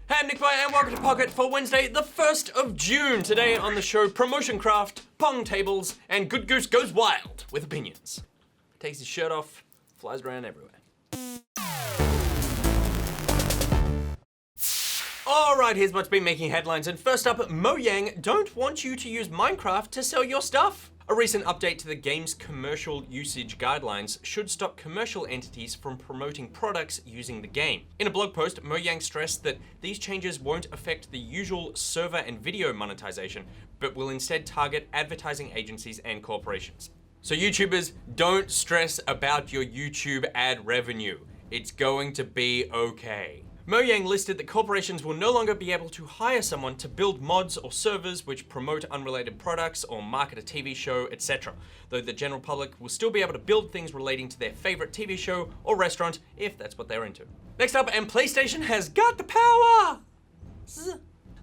Hey, I'm NichBoy and welcome to Pocket for Wednesday, the 1st of June. Today on the show, promotion craft, pong tables, and Good Goose goes wild with opinions. Takes his shirt off, flies around everywhere. Alright, here's what's been making headlines, and first up, Mojang don't want you to use Minecraft to sell your stuff. A recent update to the game's commercial usage guidelines should stop commercial entities from promoting products using the game. In a blog post, Mojang stressed that these changes won't affect the usual server and video monetization, but will instead target advertising agencies and corporations. So YouTubers, don't stress about your YouTube ad revenue. It's going to be okay. Mojang listed that corporations will no longer be able to hire someone to build mods or servers which promote unrelated products or market a TV show, etc. Though the general public will still be able to build things relating to their favorite TV show or restaurant if that's what they're into. Next up, and PlayStation has got the power!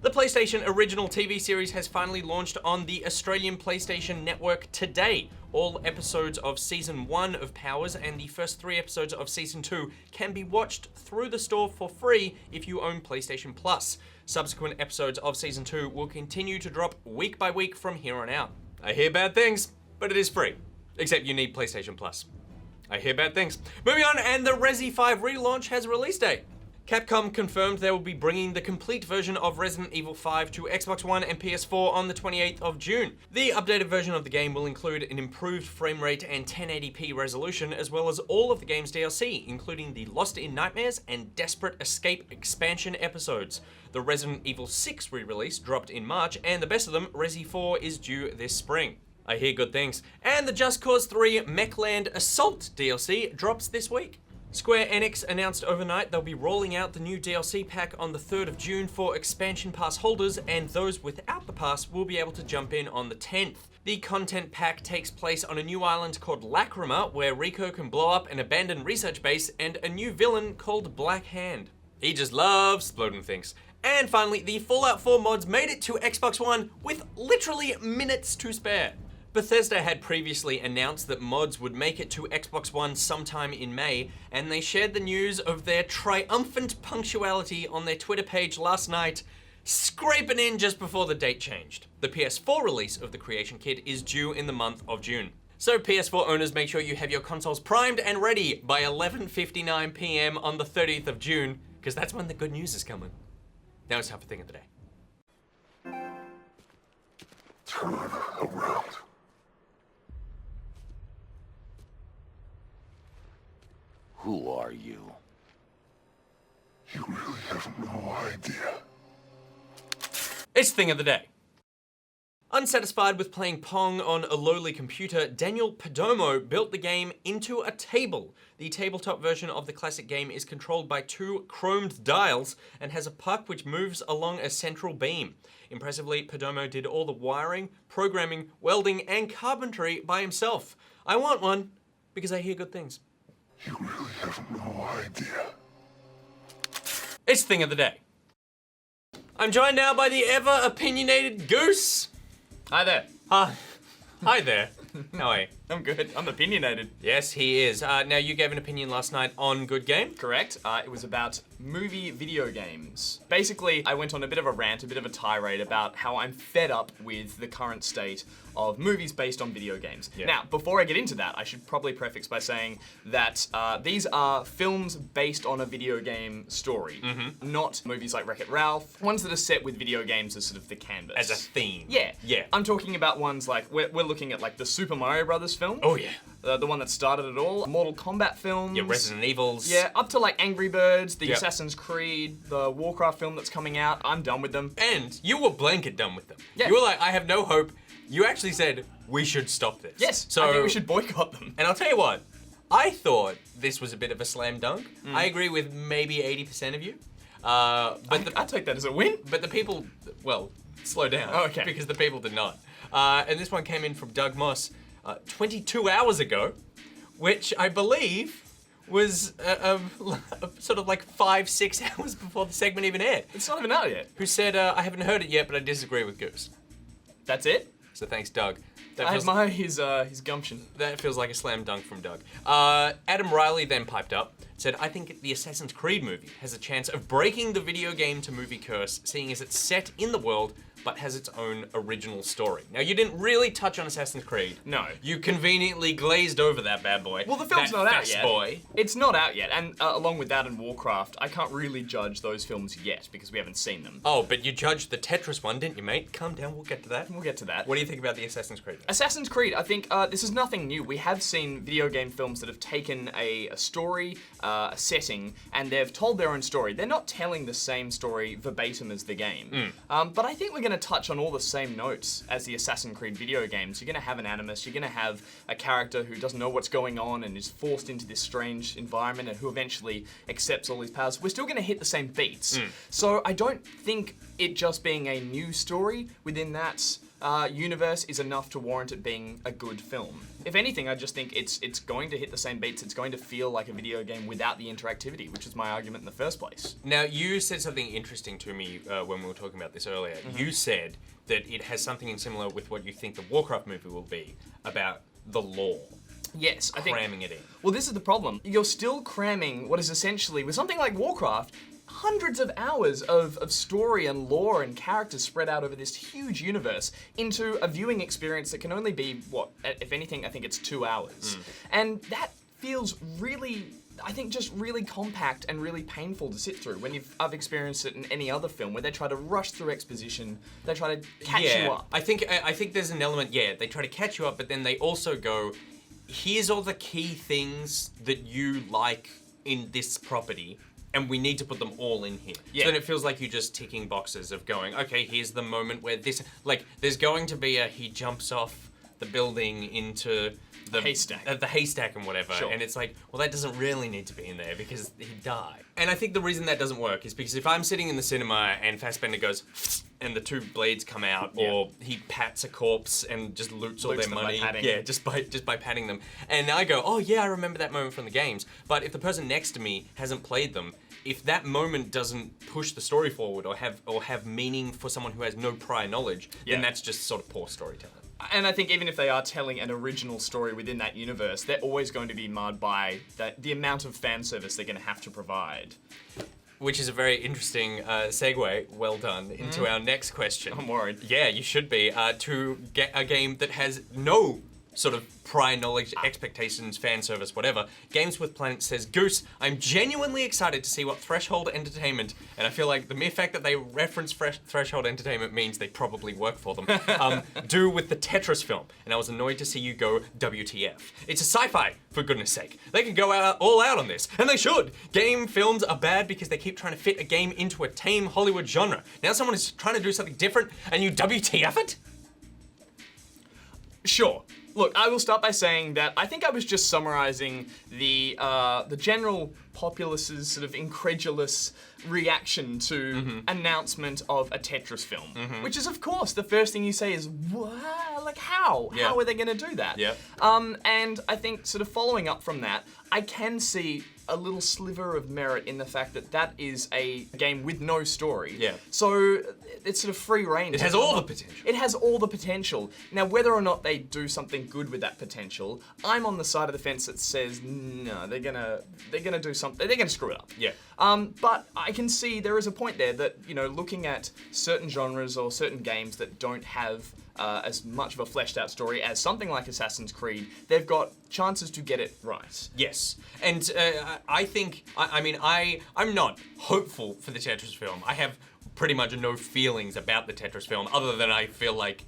The PlayStation original TV series has finally launched on the Australian PlayStation Network today. All episodes of Season 1 of Powers and the first 3 episodes of Season 2 can be watched through the store for free if you own PlayStation Plus. Subsequent episodes of Season 2 will continue to drop week by week from here on out. I hear bad things, but it is free. Except you need PlayStation Plus. I hear bad things. Moving on, and the Resi 5 relaunch has a release date. Capcom confirmed they will be bringing the complete version of Resident Evil 5 to Xbox One and PS4 on the 28th of June. The updated version of the game will include an improved frame rate and 1080p resolution, as well as all of the game's DLC, including the Lost in Nightmares and Desperate Escape expansion episodes. The Resident Evil 6 re-release dropped in March, and the best of them, Resi 4, is due this spring. I hear good things. And the Just Cause 3 Mechland Assault DLC drops this week. Square Enix announced overnight they'll be rolling out the new DLC pack on the 3rd of June for expansion pass holders, and those without the pass will be able to jump in on the 10th. The content pack takes place on a new island called Lacrima, where Rico can blow up an abandoned research base, and a new villain called Black Hand. He just loves exploding things. And finally, the Fallout 4 mods made it to Xbox One with literally minutes to spare. Bethesda had previously announced that mods would make it to Xbox One sometime in May, and they shared the news of their triumphant punctuality on their Twitter page last night, scraping in just before the date changed. The PS4 release of the Creation Kit is due in the month of June. So PS4 owners, make sure you have your consoles primed and ready by 11:59 PM on the 30th of June, because that's when the good news is coming. Now it's time for Thing of the Day. Turn around. Who are you? You really have no idea. It's Thing of the Day. Unsatisfied with playing Pong on a lowly computer, Daniel Perdomo built the game into a table. The tabletop version of the classic game is controlled by 2 chromed dials and has a puck which moves along a central beam. Impressively, Perdomo did all the wiring, programming, welding, and carpentry by himself. I want one because I hear good things. You really have no idea. It's Thing of the Day. I'm joined now by the ever opinionated Goose. Hi there. Hi there. How are you? I'm good. I'm opinionated. Yes, he is. Now, you gave an opinion last night on Good Game. Correct. It was about movie video games. Basically, I went on a bit of a rant, a bit of a tirade about how I'm fed up with the current state of movies based on video games. Yeah. Now, before I get into that, I should probably prefix by saying that these are films based on a video game story, not movies like Wreck-It Ralph, ones that are set with video games as sort of the canvas. As a theme. Yeah. Yeah. I'm talking about ones like, we're looking at like the Super Mario Brothers film. Oh, yeah. The one that started it all. Mortal Kombat films. Yeah, Resident Evils. Yeah, up to like Angry Birds, the Yep. Assassin's Creed, the Warcraft film that's coming out. I'm done with them. And you were blanket done with them. Yeah. You were like, I have no hope. You actually said, we should stop this. Yes, So, I think we should boycott them. And I'll tell you what, I thought this was a bit of a slam dunk. I agree with maybe 80% of you. But I'd take that as a win. But the people, well, slow down. Oh, okay. Because the people did not. And this one came in from Doug Moss 22 hours ago, which I believe was sort of like 5-6 hours before the segment even aired. It's not even out yet. Who said, I haven't heard it yet, but I disagree with Goose. That's it? So thanks, Doug. I admire his gumption. That feels like a slam dunk from Doug. Adam Riley then piped up, said, I think the Assassin's Creed movie has a chance of breaking the video game to movie curse, seeing as it's set in the world, but has its own original story. Now, you didn't really touch on Assassin's Creed. No. You conveniently glazed over that bad boy. Well, the film's that not out fast yet. boy. It's not out yet, and along with that and Warcraft, I can't really judge those films yet because we haven't seen them. Oh, but you judged the Tetris one, didn't you, mate? Calm down, we'll get to that. We'll get to that. What do you think about the Assassin's Creed? Assassin's Creed, I think this is nothing new. We have seen video game films that have taken a story, a setting, and they've told their own story. They're not telling the same story verbatim as the game. But I think we're going to touch on all the same notes as the Assassin's Creed video games. You're going to have an animus, you're going to have a character who doesn't know what's going on and is forced into this strange environment and who eventually accepts all these powers. We're still going to hit the same beats. So I don't think it just being a new story within that universe is enough to warrant it being a good film. If anything, I just think it's going to hit the same beats. It's going to feel like a video game without the interactivity, which is my argument in the first place. Now, you said something interesting to me when we were talking about this earlier. You said that it has something in similar with what you think the Warcraft movie will be about the lore. Yes, I think Cramming it in. Well, this is the problem. You're still cramming what is essentially, with something like Warcraft, hundreds of hours of story and lore and characters spread out over this huge universe into a viewing experience that can only be, what, if anything, I think it's 2 hours. And that feels really, I think, just really compact and really painful to sit through when I've experienced it in any other film where they try to rush through exposition, they try to catch you up. I think there's an element, they try to catch you up, but then they also go, here's all the key things that you like in this property, and we need to put them all in here. Yeah. So then it feels like you're just ticking boxes of going, okay, here's the moment where this, like, there's going to be he jumps off the building into the haystack. The haystack and whatever. Sure. And it's like, well, that doesn't really need to be in there because he died. And I think the reason that doesn't work is because if I'm sitting in the cinema and Fassbender goes, and the 2 blades come out, or he pats a corpse and just loots all their them by money. patting. Yeah, just by patting them. And I go, oh yeah, I remember that moment from the games. But if the person next to me hasn't played them, if that moment doesn't push the story forward or have meaning for someone who has no prior knowledge, then that's just sort of poor storytelling. And I think even if they are telling an original story within that universe, they're always going to be marred by the amount of fan service they're going to have to provide. Which is a very interesting segue, well done, into our next question. I'm worried. Yeah, you should be. To get a game that has no sort of prior knowledge, expectations, fan service, whatever. Games with Planet says, Goose, I'm genuinely excited to see what Threshold Entertainment, and I feel like the mere fact that they reference Threshold Entertainment means they probably work for them, do with the Tetris film. And I was annoyed to see you go WTF. It's a sci-fi, for goodness sake. They can go all out on this, and they should. Game films are bad because they keep trying to fit a game into a tame Hollywood genre. Now someone is trying to do something different, and you WTF it? Sure. Look, I will start by saying that I think I was just summarizing the general populace's sort of incredulous reaction to announcement of a Tetris film, which is, of course, the first thing you say is, "What? Like how? Yeah. How are they going to do that?" Yeah. And I think sort of following up from that, I can see a little sliver of merit in the fact that that is a game with no story. Yeah. So it's sort of free reign. It has all the potential. It has all the potential. Now, whether or not they do something good with that potential, I'm on the side of the fence that says no. They're gonna do something. They're gonna screw it up. Yeah. But I can see there is a point there that, you know, looking at certain genres or certain games that don't have as much of a fleshed out story as something like Assassin's Creed, they've got chances to get it right. Yes, and I think, I'm not hopeful for the Tetris film. I have pretty much no feelings about the Tetris film, other than I feel like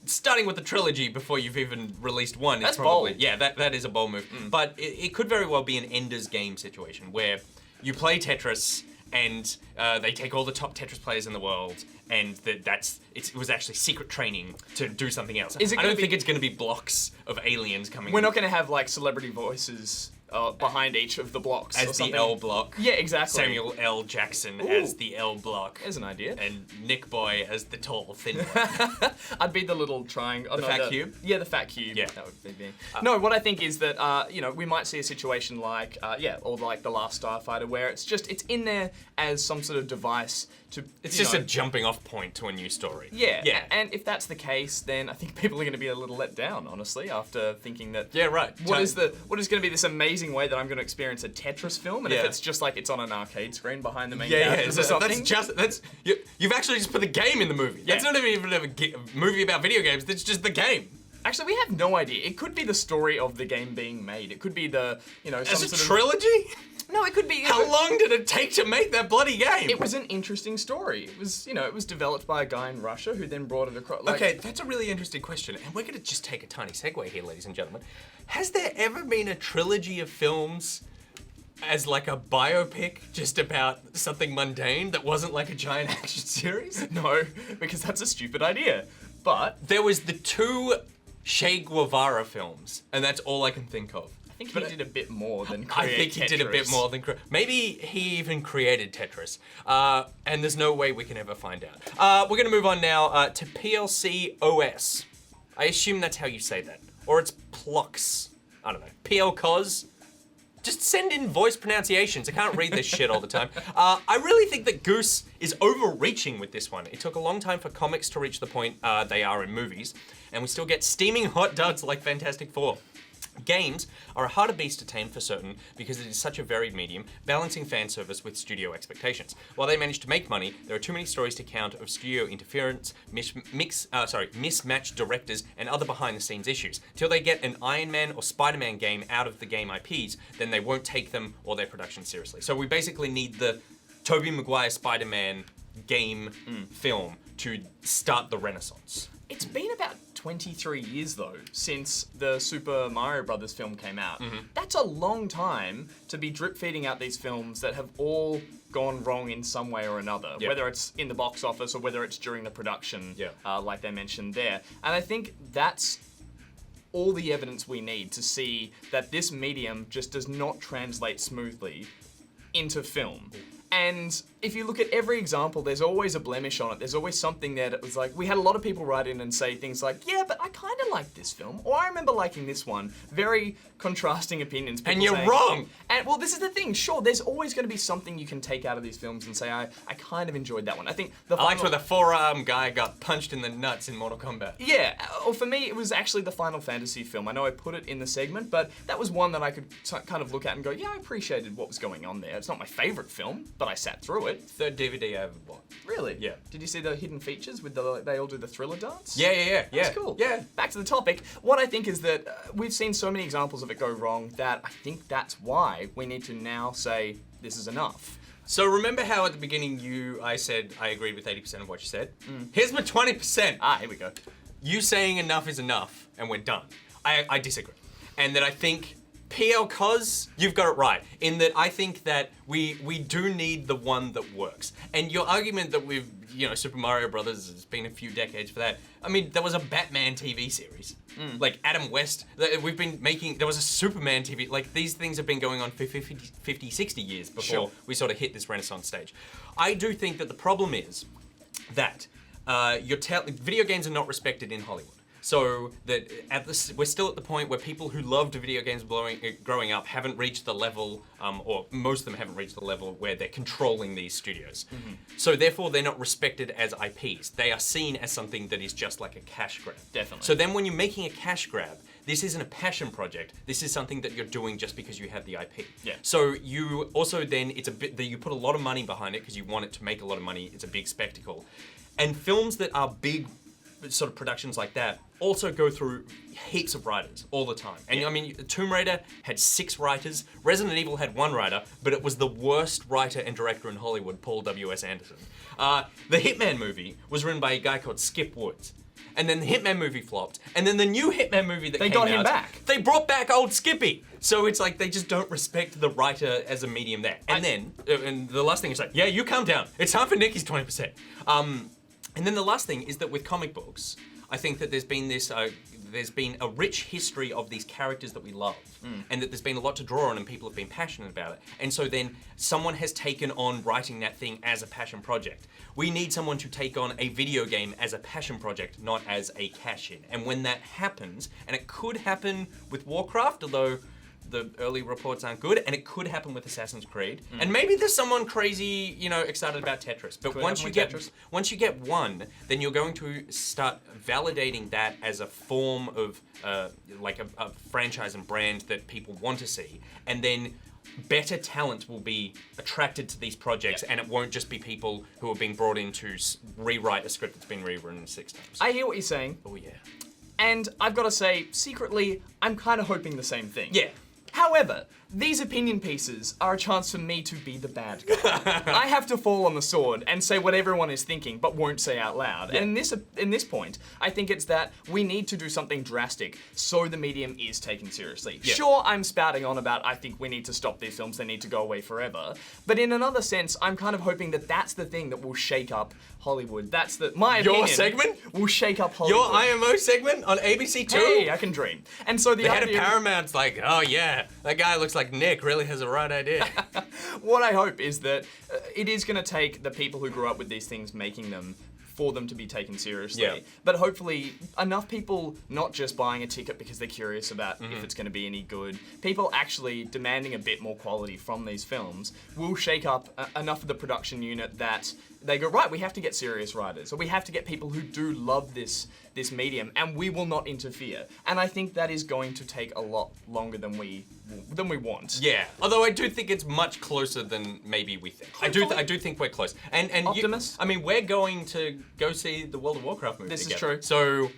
starting with the trilogy before you've even released one That's is probably bold. Yeah, that is a bold move. But it could very well be an Ender's Game situation where you play Tetris and they take all the top Tetris players in the world, and it was actually secret training to do something else. I don't think it's going to be blocks of aliens coming. We're not going to have like celebrity voices behind each of the blocks. or As the something. L block. Yeah, exactly. Samuel L. Jackson Ooh. as the L block. There's an idea. And NichBoy as the tall, thin one. I'd be the little triangle. The fat cube? Yeah, the fat cube. Yeah. That would be me. No, what I think is that, we might see a situation like, or like The Last Starfighter, where it's in there as some sort of device to. It's just a jumping off point to a new story. Yeah. Yeah. And if that's the case, then I think people are going to be a little let down, honestly, after thinking that. Yeah, right. What is going to be this amazing way that I'm going to experience a Tetris film? And if Yeah. it's just like it's on an arcade screen behind the main Yeah, characters or something. You've actually just put the game in the movie. Yeah. That's not even a movie about video games. That's just the game. Actually, we have no idea. It could be the story of the game being made. It could be the, some As a sort of. trilogy? No, it could be. How long did it take to make that bloody game? It was an interesting story. It was, it was developed by a guy in Russia who then brought it across. Okay, that's a really interesting question, and we're going to just take a tiny segue here, ladies and gentlemen. Has there ever been a trilogy of films as like a biopic just about something mundane that wasn't like a giant action series? No, because that's a stupid idea. But There was the 2 Che Guevara films, and that's all I can think of. I think he did a bit more than I create think he did a bit Tetris. more than maybe he even created Tetris, and there's no way we can ever find out. We're gonna move on now to PLC OS. I assume that's how you say that, or it's Plux. I don't know. PL Cos. Just send in voice pronunciations. I can't read this shit all the time. I really think that Goose is overreaching with this one. It took a long time for comics to reach the point they are in movies, and we still get steaming hot duds like Fantastic Four. Games are a harder beast to tame for certain because it is such a varied medium, balancing fan service with studio expectations. While they manage to make money, there are too many stories to count of studio interference, mismatched directors, and other behind-the-scenes issues. Till they get an Iron Man or Spider-Man game out of the game IPs, then they won't take them or their production seriously. So we basically need the Tobey Maguire Spider-Man game film to start the renaissance. It's been about 23 years though since the Super Mario Brothers film came out. That's a long time to be drip feeding out these films that have all gone wrong in some way or another, Yeah. whether it's in the box office or whether it's during the production, Yeah. like they mentioned there. And I think that's all the evidence we need to see that this medium just does not translate smoothly into film. And if you look at every example, there's always a blemish on it. There's always something there that was like, we had a lot of people write in and say things like, yeah, but I kind of like this film, or I remember liking this one. Very contrasting opinions. And People you're saying- wrong. And well, this is the thing. Sure, there's always going to be something you can take out of these films and say, I kind of enjoyed that one. I think the I liked final- where the forearm guy got punched in the nuts in Mortal Kombat. Yeah, or for me, it was actually the Final Fantasy film. I know I put it in the segment, but that was one that I could kind of look at and go, yeah, I appreciated what was going on there. It's not my favorite film, but I sat through it. 3rd DVD I ever bought. Really? Yeah. Did you see the hidden features with they all do the thriller dance? Yeah. That's cool. Yeah. Back to the topic. What I think is that we've seen so many examples of it go wrong that I think that's why we need to now say this is enough. So remember how at the beginning I said I agreed with 80% of what you said? Here's my 20%. Here we go. You saying enough is enough and we're done. I disagree. And that I think PL Cos, you've got it right. In that I think that we do need the one that works. And your argument that we've, Super Mario Brothers, has been a few decades for that. I mean, there was a Batman TV series. Like Adam West, we've been making, there was a Superman TV, like these things have been going on for 50, 60 years before we sort of hit this renaissance stage. I do think that the problem is that video games are not respected in Hollywood. So that we're still at the point where people who loved video games growing up haven't reached the level, or most of them haven't reached the level where they're controlling these studios. So therefore, they're not respected as IPs. They are seen as something that is just like a cash grab. Definitely. So then when you're making a cash grab, this isn't a passion project. This is something that you're doing just because you have the IP. Yeah. So you also then, it's a bit that you put a lot of money behind it because you want it to make a lot of money. It's a big spectacle. And films that are big sort of productions like that also go through heaps of writers all the time. And I mean, Tomb Raider had 6 writers, Resident Evil had 1 writer, but it was the worst writer and director in Hollywood, Paul W.S. Anderson. The Hitman movie was written by a guy called Skip Woods. And then the Hitman movie flopped. And then the new Hitman movie that came out, got him back. They brought back old Skippy. So it's like they just don't respect the writer as a medium there. And and the last thing is like, yeah, you calm down. It's time for Nikki's 20%. And then the last thing is that with comic books, I think that there's been this there's been a rich history of these characters that we love, and that there's been a lot to draw on and people have been passionate about it. And so then someone has taken on writing that thing as a passion project. We need someone to take on a video game as a passion project, not as a cash-in. And when that happens, and it could happen with Warcraft, although the early reports aren't good, and it could happen with Assassin's Creed. And maybe there's someone crazy, excited about Tetris. But once you get one, then you're going to start validating that as a form of like a franchise and brand that people want to see, and then better talent will be attracted to these projects, and it won't just be people who are being brought in to rewrite a script that's been rewritten 6 times. I hear what you're saying. Oh yeah. And I've got to say, secretly, I'm kind of hoping the same thing. Yeah. However, these opinion pieces are a chance for me to be the bad guy. I have to fall on the sword and say what everyone is thinking, but won't say out loud. Yeah. And in this point, I think it's that we need to do something drastic so the medium is taken seriously. Yeah. Sure, I'm spouting on about I think we need to stop these films, they need to go away forever. But in another sense, I'm kind of hoping that that's the thing that will shake up Hollywood. That's my opinion. Your segment? Will shake up Hollywood. Your IMO segment on ABC2? Hey, I can dream. And so The head of Paramount's like, oh yeah, that guy looks like Nick, really has the right idea. What I hope is that it is going to take the people who grew up with these things making them for them to be taken seriously. Yeah. But hopefully enough people not just buying a ticket because they're curious about if it's going to be any good, people actually demanding a bit more quality from these films will shake up enough of the production unit that they go, right, we have to get serious writers, or we have to get people who do love this medium, and we will not interfere. And I think that is going to take a lot longer than we want. Yeah, although I do think it's much closer than maybe we think. I do think we're close. And Optimus? We're going to go see the World of Warcraft movie This is together. true. So,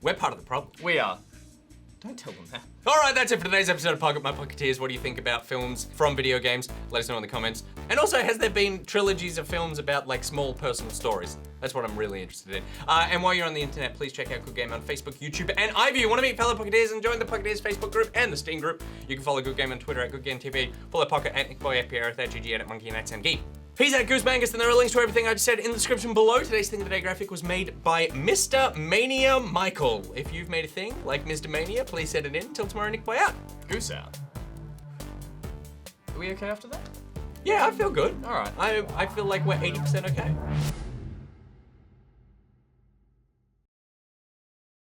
we're part of the problem. We are. Don't tell them that. All right, that's it for today's episode of Pocket My Pocketeers. What do you think about films from video games? Let us know in the comments. And also, has there been trilogies of films about like small personal stories? That's what I'm really interested in. And while you're on the internet, please check out Good Game on Facebook, YouTube, and Ivy. You want to meet fellow Pocketeers and join the Pocketeers Facebook group and the Steam group? You can follow Good Game on Twitter at GoodGameTV, follow Pocket at NichBoy, FPR at GG, at Monkey, and at SamGee. He's at Goosebangus, and there are links to everything I just said in the description below. Today's Thing of the Day graphic was made by Mr. Mania Michael. If you've made a thing like Mr. Mania, please send it in. Till tomorrow, Nick Boy out. Goose out. Are we okay after that? Yeah, I feel good. All right. I feel like we're 80% okay.